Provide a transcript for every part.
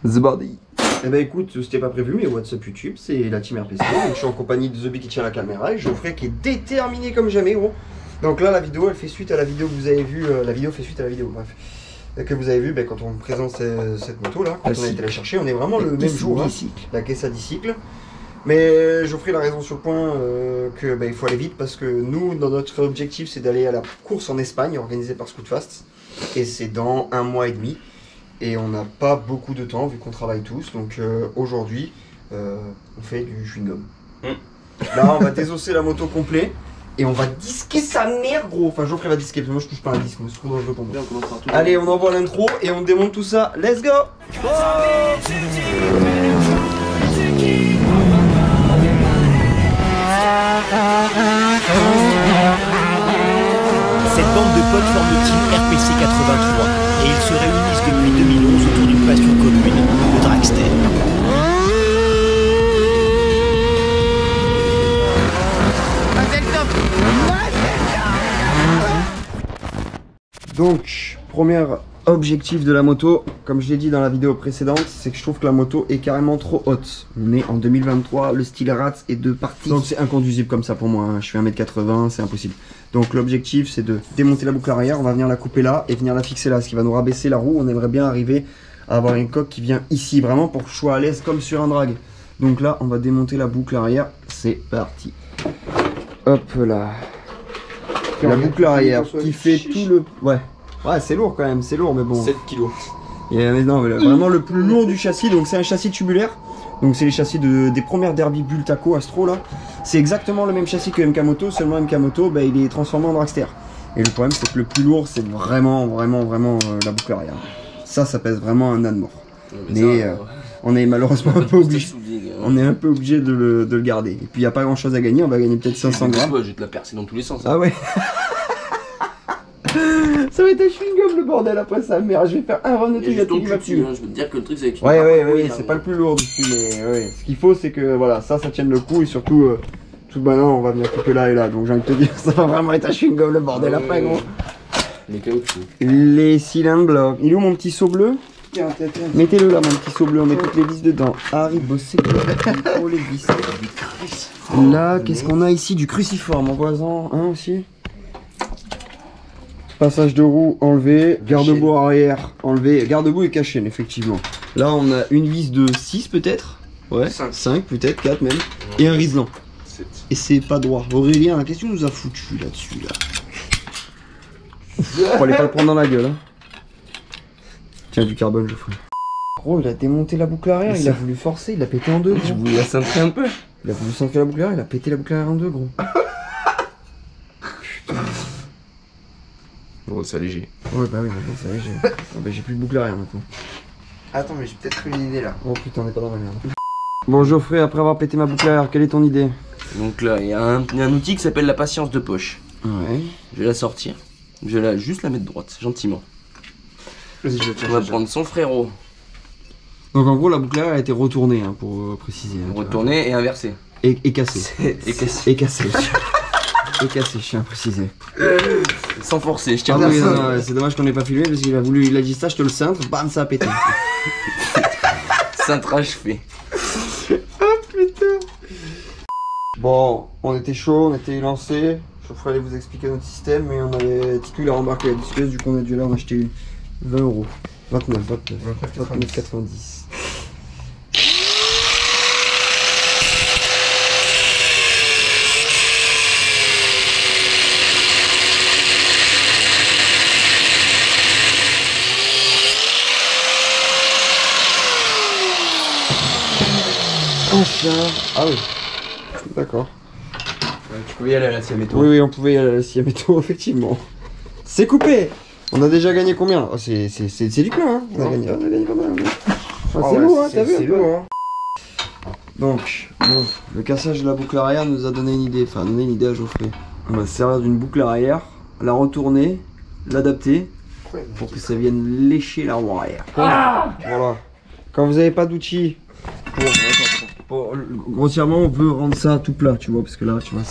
The Body. Eh ben écoute, c'était pas prévu, mais WhatsApp YouTube, c'est la team RPC. Donc je suis en compagnie de The Bee qui tient la caméra et Geoffrey qui est déterminé comme jamais, gros. Donc là, la vidéo, elle fait suite à la vidéo que vous avez vue. La vidéo fait suite à la vidéo, bref. Que vous avez vu quand on présente cette moto là, quand on a été la chercher. On est vraiment le même jour, hein, la caisse à 10 cycles. Mais Geoffrey a raison sur le point que il faut aller vite parce que nous, dans notre objectif, c'est d'aller à la course en Espagne organisée par Scootfast. Et c'est dans 1 mois et demi. Et on n'a pas beaucoup de temps vu qu'on travaille tous. Donc aujourd'hui, on fait du chewing-gum. Là, on va désosser la moto complet. Et on va disquer sa mère, gros. Enfin, Geoffrey va disquer, parce que moi je touche pas un disque, c'est trop dangereux pour moi. Allez, on envoie l'intro et on démonte tout ça. Let's go! Cette bande de potes forme le team RPC 83 et ils se réunissent depuis 2011 autour d'une passion commune, le dragster. Donc, premier objectif de la moto, comme je l'ai dit dans la vidéo précédente, c'est que je trouve que la moto est carrément trop haute. On est en 2023, le style rats est de partie. Donc c'est inconduisible comme ça pour moi, hein. Je suis 1m80, c'est impossible. Donc l'objectif c'est de démonter la boucle arrière, on va venir la couper là et venir la fixer là, ce qui va nous rabaisser la roue. On aimerait bien arriver à avoir une coque qui vient ici, vraiment pour que je sois à l'aise comme sur un drag. Donc là, on va démonter la boucle arrière, c'est parti. Hop là. La boucle arrière qui fait tout le... Ouais, c'est lourd quand même, c'est lourd mais bon. 7 kg. Mais non, mais vraiment le plus lourd du châssis, donc c'est un châssis tubulaire. Donc c'est les châssis des premières Derby Bultaco Astro là. C'est exactement le même châssis que MK Moto, seulement MK Moto il est transformé en dragster. Et le problème c'est que le plus lourd c'est vraiment la boucle arrière. Ça pèse vraiment un âne mort. Mais on est malheureusement un peu obligé. On est un peu obligé de le garder. Et puis il n'y a pas grand chose à gagner, on va gagner peut-être 500 grammes. Je vais te la percer dans tous les sens. Ah ouais. Ça va être un chewing-gum le bordel après ça, merde, je vais faire un run de truc qui va plus. Je veux te dire que le truc c'est avec Ouais, c'est pas le plus lourd dessus, mais ouais. Ce qu'il faut c'est que voilà, ça tienne le coup et surtout, tout maintenant on va venir couper là et là. Donc j'ai envie de te dire, ça va vraiment être un chewing-gum le bordel après gros. Les caoutchoucs. Les cylindres blocs. Il est où mon petit seau bleu? Mettez-le là mon petit seau bleu, on met toutes les vis dedans. Harry bossé oh les vis. Là, qu'est-ce qu'on a ici? Du cruciforme en voisin, hein aussi. Passage de roue enlevé, garde-boue arrière enlevé, garde-boue et cachenne effectivement. Là on a une vis de 6 peut-être. Ouais, 5 peut-être, 4 même. Et un riselant. 7. Et c'est pas droit. Aurélien, qu'est-ce que tu nous as foutu là-dessus là? Faut aller pas le prendre dans la gueule hein. Tiens du carbone Geoffrey. Gros il a démonté la boucle arrière, il a voulu forcer, il l'a pété en deux gros. Tu voulais la cintrer un peu? Il a voulu centrer la boucle arrière, il a pété la boucle arrière en deux gros. Bon, c'est léger. Ouais, bah oui, maintenant c'est léger. J'ai plus de boucle arrière maintenant. Attends, mais j'ai peut-être une idée là. Oh putain, on est pas dans la merde. Bon, Geoffrey, après avoir pété ma boucle arrière, quelle est ton idée? Donc là, il y a un outil qui s'appelle la patience de poche. Ouais. Je vais la sortir. Je vais juste la mettre droite, gentiment. Vas-y, je vais te On va prendre son frérot. Donc en gros, la boucle arrière a été retournée, hein, pour préciser. Hein, retourner et inverser. Et cassée. Et cassé. Et cassée. Et cassé, je tiens à préciser. Sans forcer, je tiens Ah à oui, préciser. non, c'est dommage qu'on n'ait pas filmé parce qu'il a dit ça, je te le cintre, bam, ça a pété. Cintrage fait. Oh putain. Bon, on était chaud, on était lancé. Geoffrey allait vous expliquer notre système, mais on avait. Titou il a rembarqué la disqueuse, du coup on a dû là en acheter une. 20 €. 29,90. Enfin. Ah oui. D'accord. Tu pouvais y aller à la Siaméto. Oui, on pouvait y aller à la Siaméto, effectivement. C'est coupé. On a déjà gagné combien? Oh, c'est du plein, hein. On a gagné pas mal. C'est lourd, hein, t'as vu? C'est lourd, hein. Donc, bon, le cassage de la boucle arrière nous a donné une idée, à Geoffrey. On va se servir d'une boucle arrière, la retourner, l'adapter, pour que ça vienne lécher la roue arrière. Voilà. Quand vous n'avez pas d'outils grossièrement, on veut rendre ça tout plat, tu vois, parce que là, tu vois,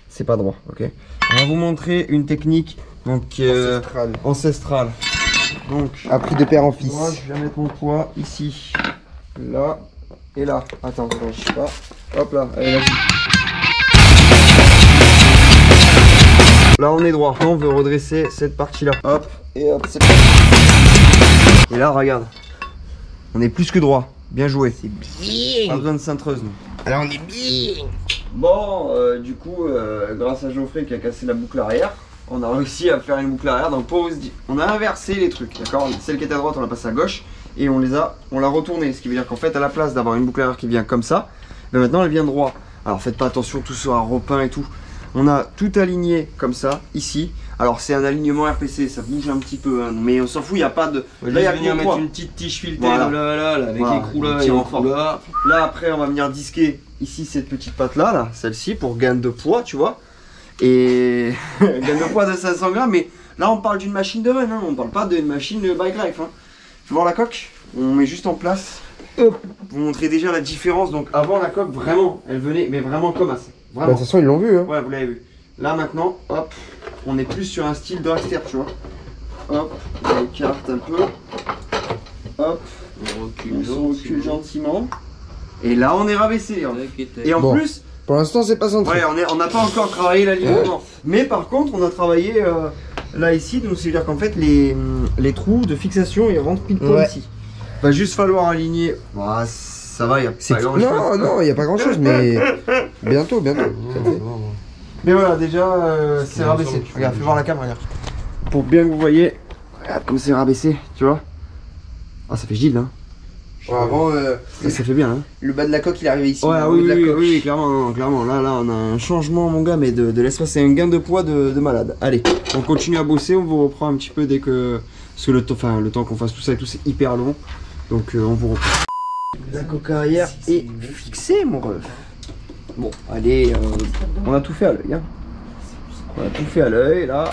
c'est pas droit, ok. On va vous montrer une technique donc ancestrale. Donc, Appris de père en fils. moi je vais mettre mon poids ici, là et là. Attends, je sais pas. Hop là, allez vas-y. Là on est droit. On veut redresser cette partie là. Hop, et hop, c'est parti. Et là regarde. On est plus que droit. Bien joué. C'est bien. Pas besoin de cintreuse nous. Alors on est bien. Bon, du coup, grâce à Geoffrey qui a cassé la boucle arrière, on a réussi à faire une boucle arrière. Donc on a inversé les trucs, d'accord. Celle qui était à droite, on l'a passée à gauche et on l'a retournée. Ce qui veut dire qu'en fait, à la place d'avoir une boucle arrière qui vient comme ça, ben maintenant elle vient droit. Alors faites pas attention, tout sera repeint et tout. On a tout aligné comme ça, ici. Alors c'est un alignement RPC, ça bouge un petit peu, hein, mais on s'en fout, il n'y a pas de... Là, il va venir mettre une petite tige filetée là, avec l'écrou là et l'écrou là. Là après on va venir disquer ici cette petite patte là, celle-ci pour gain de poids, tu vois. Et gain de poids de 500 grammes, mais là on parle d'une machine de run, hein, on parle pas d'une machine de bike life. Hein. Tu vois la coque, on met juste en place. Hop, vous montrez déjà la différence. Donc avant la coque vraiment, elle venait mais vraiment comme ça. Bah, de toute façon ils l'ont vu hein. Ouais, vous l'avez vu. Là maintenant, hop, on est plus sur un style dragster, tu vois. Hop, on écarte un peu. Hop, on se recule gentiment. Et là on est rabaissé. Hein. Et en Bon. plus, Pour l'instant c'est pas centré. ouais, on n'a pas encore travaillé l'alignement. Mais par contre, on a travaillé là ici, donc c'est à dire qu'en fait les trous de fixation ils rentrent pile poil ici. Va juste falloir aligner. Ah, ça va, il y a pas grand chose. Non, il n'y a pas grand chose, mais bientôt. Ça le fait. Mais voilà, déjà c'est rabaissé. Regarde, fais voir la caméra, regarde. Pour bien que vous voyez, regarde comme c'est rabaissé, tu vois. Ah, ça fait Gilles, hein. Bon, avant, Ça fait bien, hein. le bas de la coque il est arrivé ici. Ouais, le haut de la coque. oui, clairement, non, clairement. Là, on a un changement, mon gars, mais de l'espace, c'est un gain de poids de malade. Allez, on continue à bosser, on vous reprend un petit peu dès que. Parce que le temps qu'on fasse tout ça et tout, c'est hyper long. Donc, on vous reprend. La coque arrière est fixée, mon ref. Bon, allez, on a tout fait à l'œil, hein. On a tout fait à l'œil, là.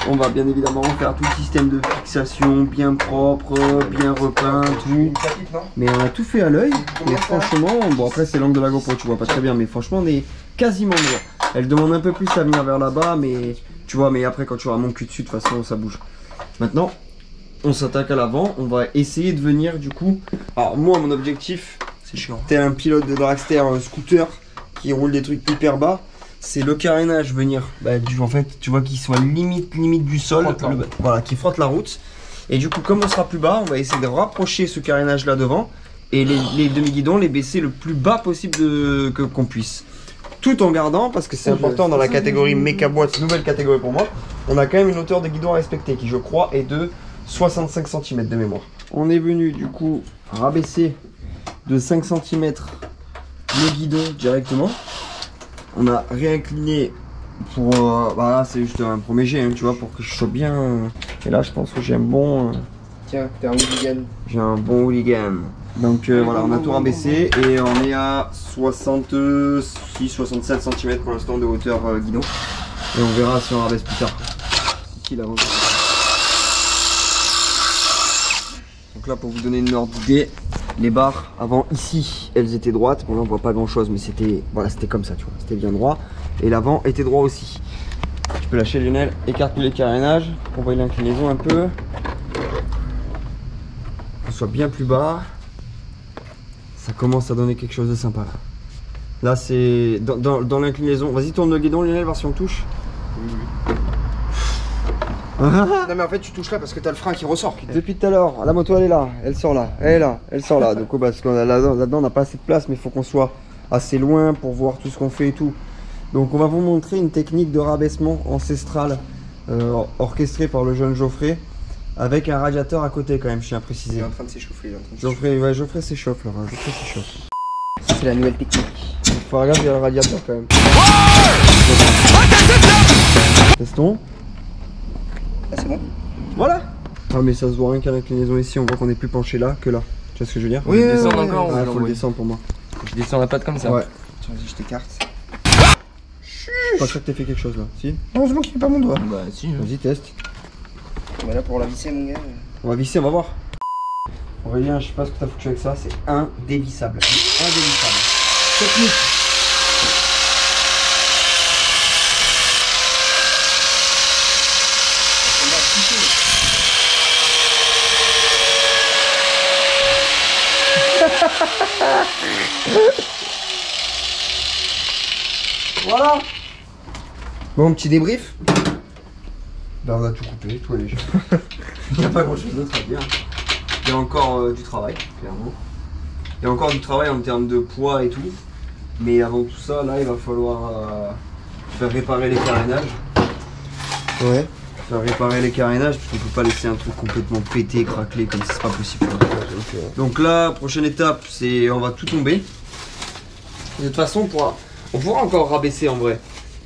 On va bien évidemment refaire tout le système de fixation bien propre, bien repeint, tout. Mais on a tout fait à l'œil. Et franchement, bon après c'est l'angle de la GoPro, tu vois pas très bien, mais franchement on est quasiment droit. Elle demande un peu plus à venir vers là-bas, mais tu vois, mais après quand tu auras mon cul dessus, de toute façon ça bouge. Maintenant, on s'attaque à l'avant, on va essayer de venir du coup. Alors moi mon objectif, C'est chiant. t'es un pilote de dragster, un scooter qui roule des trucs hyper bas. C'est le carénage venir, en fait, tu vois qu'il soit limite du sol, voilà, qui frotte la route. Et du coup, comme on sera plus bas, on va essayer de rapprocher ce carénage là devant et les demi-guidons, les baisser le plus bas possible qu'on puisse. Tout en gardant, parce que c'est important dans la catégorie méca boîte, nouvelle catégorie pour moi, on a quand même une hauteur de guidon à respecter qui, je crois, est de 65 cm de mémoire. On est venu du coup rabaisser de 5 cm le guidon directement. On a réincliné pour... voilà, c'est juste un premier jet, hein, tu vois, pour que je sois bien... Et là, je pense que j'ai un bon... Tiens, t'es un hooligan. J'ai un bon hooligan. Donc voilà, on a tout rabaissé et on est à 66-67 cm pour l'instant de hauteur guidon. Et on verra si on rabaisse plus tard. Ici, là, donc là, pour vous donner une ordre d'idée, les barres avant ici, elles étaient droites. Bon là on voit pas grand chose, mais c'était voilà, c'était comme ça, tu vois, c'était bien droit. Et l'avant était droit aussi. Tu peux lâcher Lionel, écarte les carénages, on voit l'inclinaison un peu. Qu'on soit bien plus bas. Ça commence à donner quelque chose de sympa là. Là c'est dans l'inclinaison. Vas-y, tourne le guidon Lionel, voir si on touche. Non mais en fait tu touches là parce que t'as le frein qui ressort. Depuis tout à l'heure, la moto elle est là, elle sort là, elle est là, elle sort là. Donc parce que là-dedans on n'a pas assez de place, mais il faut qu'on soit assez loin pour voir tout ce qu'on fait et tout. Donc on va vous montrer une technique de rabaissement ancestrale orchestrée par le jeune Geoffrey, avec un radiateur à côté quand même, je tiens à préciser. Il est en train de s'échauffer. Geoffrey s'échauffe là, Geoffrey s'échauffe. C'est la nouvelle technique. Faut regarder, il y a le radiateur quand même. Testons. Ah c'est bon. Voilà. Ah mais ça se voit rien qu'à l'inclinaison ici, on voit qu'on est plus penché là que là. Tu vois ce que je veux dire? Oui, descendre encore. Ah, faut le descendre pour moi. Je descends la patte comme ça. Ouais. Tiens, vas-y, je t'écarte. Je suis pas sûr que t'aies fait quelque chose là. Si? Heureusement qu'il fait pas mon doigt. Bah si. Vas-y, teste. Bah là pour la visser mon gars. On va visser, on va voir. Aurélien, je sais pas ce que t'as foutu avec ça, c'est indévissable. Indévissable. Technique. Voilà. Bon, petit débrief. Ben on a tout coupé, tout allégé. Il n'y a pas grand chose d'autre à dire. Il y a encore du travail, clairement. Il y a encore du travail en termes de poids et tout. Mais avant tout ça, là, il va falloir faire réparer les carénages. Ouais. Faire réparer les carénages, parce qu'on peut pas laisser un truc complètement pété, craquelé, comme si c'est pas possible. Donc là, prochaine étape, c'est on va tout tomber. De toute façon, on pourra encore rabaisser en vrai.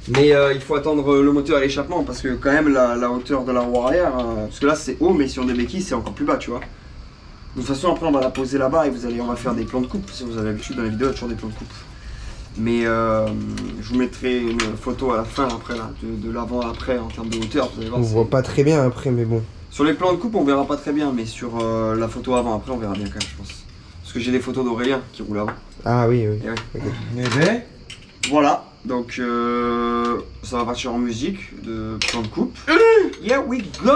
Mais il faut attendre le moteur et l'échappement, parce que quand même la hauteur de la roue arrière, parce que là c'est haut, mais sur des béquilles c'est encore plus bas, tu vois. De toute façon, après on va la poser là-bas et on va faire des plans de coupe. Si vous avez l'habitude dans les vidéos, il y a toujours des plans de coupe. Mais je vous mettrai une photo à la fin après là, de l'avant après en termes de hauteur. Vous allez voir, On voit pas très bien après, mais bon. sur les plans de coupe on verra pas très bien, mais sur la photo avant après on verra bien quand même, je pense. Parce que j'ai des photos d'Aurélien qui roule avant. Ah oui, oui. Et ouais. Ok. Eh ben, Voilà, donc ça va partir en musique de plan de coupe. Here we go!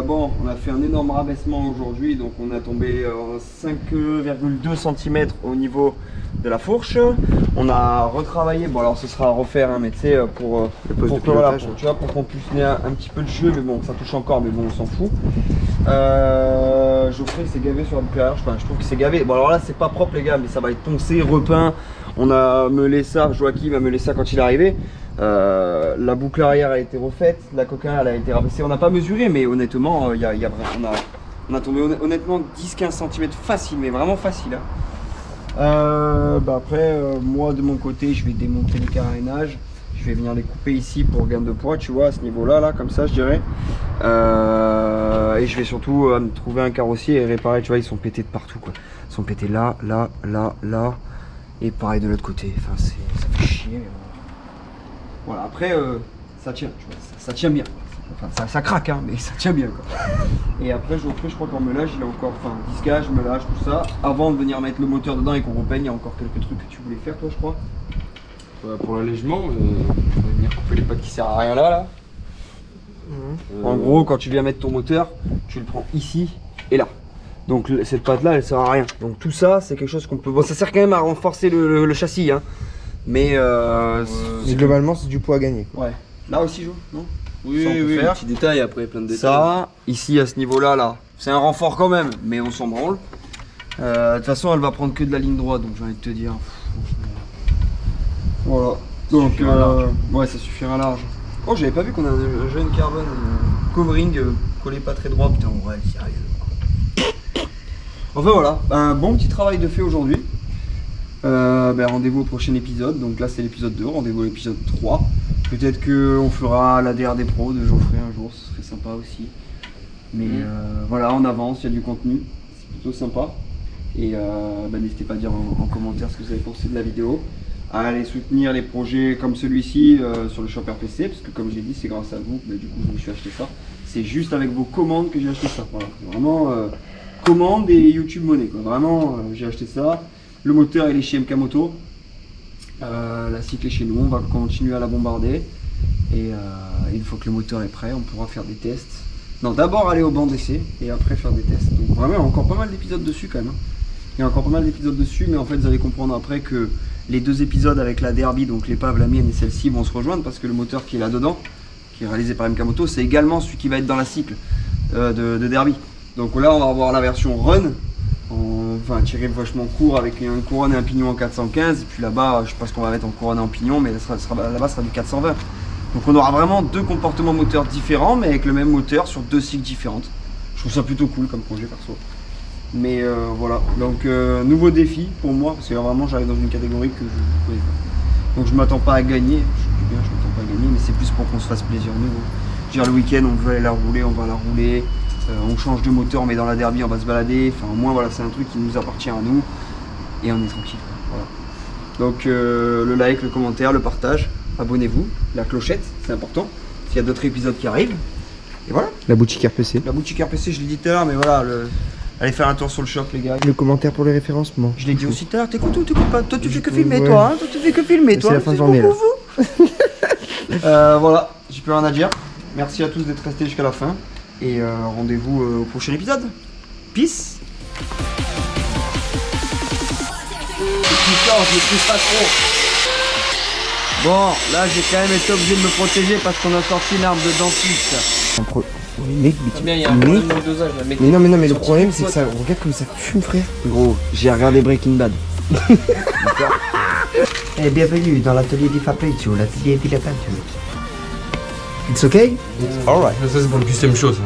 Bon, on a fait un énorme rabaissement aujourd'hui, donc on a tombé 5,2 cm au niveau de la fourche. On a retravaillé, bon alors ce sera à refaire, hein, mais tu sais, pour qu'on puisse tenir un petit peu de jeu, mais bon, ça touche encore, mais bon, on s'en fout. Geoffrey s'est gavé sur la boucle arrière, je trouve qu'il s'est gavé. Bon alors là, c'est pas propre les gars, mais ça va être poncé, repeint. On a meulé ça, Joachim a meulé ça quand il est arrivé. La boucle arrière a été refaite, la coquin elle a été rabaissée. On n'a pas mesuré, mais honnêtement, on a tombé honnêtement 10-15 cm facile, mais vraiment facile. Hein. Après, moi de mon côté, je vais démonter les carénages. Je vais venir les couper ici pour gain de poids, tu vois, à ce niveau-là, là, comme ça, je dirais. Et je vais surtout trouver un carrossier et réparer. Tu vois, ils sont pétés de partout, quoi. Ils sont pétés là, là, là, là. Et pareil de l'autre côté. Enfin, ça fait chier. Voilà, après, ça tient, tu vois, ça tient bien. Enfin, ça craque, hein, mais ça tient bien, quoi. Et après, je crois qu'en meulage, il a encore, enfin, disquage, meulage, tout ça. Avant de venir mettre le moteur dedans et qu'on repeigne, il y a encore quelques trucs que tu voulais faire, toi, je crois. pour l'allègement, on va venir couper les pattes qui servent à rien là. En gros, quand tu viens mettre ton moteur, tu le prends ici et là. Donc cette patte là, elle sert à rien. Donc tout ça, c'est quelque chose qu'on peut. Bon, ça sert quand même à renforcer le châssis, hein. Mais globalement, c'est du poids à gagner, quoi. Ouais. Là aussi, Jo, non? Oui, ça, on peut oui, faire. petits détails après, plein de détails. Ça, ici à ce niveau-là, là, c'est un renfort quand même, mais on s'en branle. De toute façon, elle va prendre que de la ligne droite, donc j'ai envie de te dire. Voilà. Donc, ouais, ça suffira large. Oh, j'avais pas vu qu'on a un jeune carbone covering collé pas très droit. Putain, ouais, sérieux. Enfin voilà, un bon petit travail de fait aujourd'hui. Rendez-vous au prochain épisode. Donc là, c'est l'épisode 2. Rendez-vous à l'épisode 3. Peut-être qu'on fera la DRD Pro de Geoffrey un jour. Ce serait sympa aussi. Mais voilà, on avance. Il y a du contenu. C'est plutôt sympa. Et n'hésitez pas à dire en commentaire ce que vous avez pensé de la vidéo. À aller soutenir les projets comme celui-ci sur le shop RPC, parce que comme j'ai dit, c'est grâce à vous que du coup je me suis acheté ça. C'est juste avec vos commandes que j'ai acheté ça. Voilà. Vraiment commandes et YouTube Money, quoi. Vraiment, j'ai acheté ça. Le moteur il est chez MK Moto. La cycle est chez nous. On va continuer à la bombarder. Et une fois que le moteur est prêt, on pourra faire des tests. Non, d'abord aller au banc d'essai et après faire des tests. Donc vraiment, il y a encore pas mal d'épisodes dessus quand même. Hein. Il y a encore pas mal d'épisodes dessus, mais en fait, vous allez comprendre après que les deux épisodes avec la Derby, donc l'épave, la mienne et celle-ci, vont se rejoindre parce que le moteur qui est là-dedans, qui est réalisé par MK Moto, c'est également celui qui va être dans la cycle de Derby. Donc là, on va avoir la version Run en enfin, tirer vachement court avec une couronne et un pignon en 415. Et puis là-bas, je sais pas ce qu'on va mettre en couronne et en pignon, mais là-bas, sera du 420. Donc on aura vraiment deux comportements moteurs différents, mais avec le même moteur sur deux cycles différentes. Je trouve ça plutôt cool comme projet perso. Mais voilà, donc nouveau défi pour moi, parce que vraiment j'arrive dans une catégorie que je ne connais pas. Donc je m'attends pas à gagner, je m'attends pas à gagner, mais c'est plus pour qu'on se fasse plaisir nous. Je veux dire, le week-end on veut aller la rouler, on va la rouler, on change de moteur, on met dans la derby, on va se balader, enfin au moins voilà, c'est un truc qui nous appartient à nous, et on est tranquille. Voilà. Donc le like, le commentaire, le partage, abonnez-vous, la clochette, c'est important, s'il y a d'autres épisodes qui arrivent, et voilà. La boutique RPC. La boutique RPC, je l'ai dit tout à l'heure, mais voilà, allez faire un tour sur le shop les gars. Le commentaire pour les référencements. Je l'ai dit aussi tout à l'heure, t'écoutes ou t'écoutes pas? Toi tu fais que filmer toi, hein? Toi tu fais que filmer toi. C'est la fin de journée là. Voilà, j'ai plus rien à dire. Merci à tous d'être restés jusqu'à la fin. Et rendez-vous au prochain épisode. Peace. Je maîtrise pas trop. Bon, là j'ai quand même été obligé de me protéger parce qu'on a sorti une arme de dentiste. Mais non, mais le problème c'est que ça, regarde comme ça fume, frère. Gros, j'ai regardé Breaking Bad. D'accord. Eh, bienvenue dans l'atelier di Fabrizio, l'atelier di Fabrizio. It's okay? Alright. Ça c'est pour le custom chose.